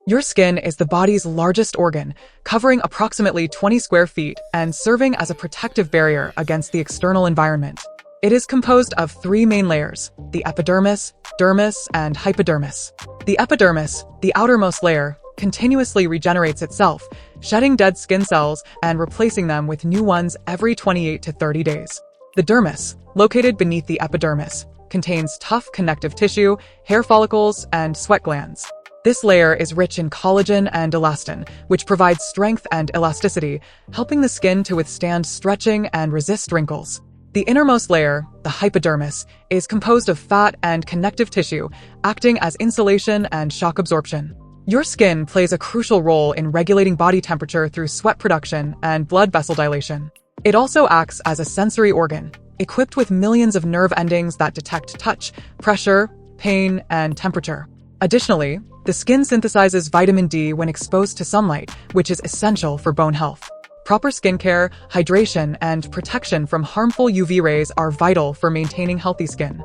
Your skin is the body's largest organ, covering approximately 20 square feet and serving as a protective barrier against the external environment. It is composed of three main layers: the epidermis, dermis, and hypodermis. The epidermis, the outermost layer, continuously regenerates itself, shedding dead skin cells and replacing them with new ones every 28 to 30 days. The dermis, located beneath the epidermis, contains tough connective tissue, hair follicles, and sweat glands. This layer is rich in collagen and elastin, which provides strength and elasticity, helping the skin to withstand stretching and resist wrinkles. The innermost layer, the hypodermis, is composed of fat and connective tissue, acting as insulation and shock absorption. Your skin plays a crucial role in regulating body temperature through sweat production and blood vessel dilation. It also acts as a sensory organ, equipped with millions of nerve endings that detect touch, pressure, pain, and temperature. Additionally, the skin synthesizes vitamin D when exposed to sunlight, which is essential for bone health. Proper skincare, hydration, and protection from harmful UV rays are vital for maintaining healthy skin.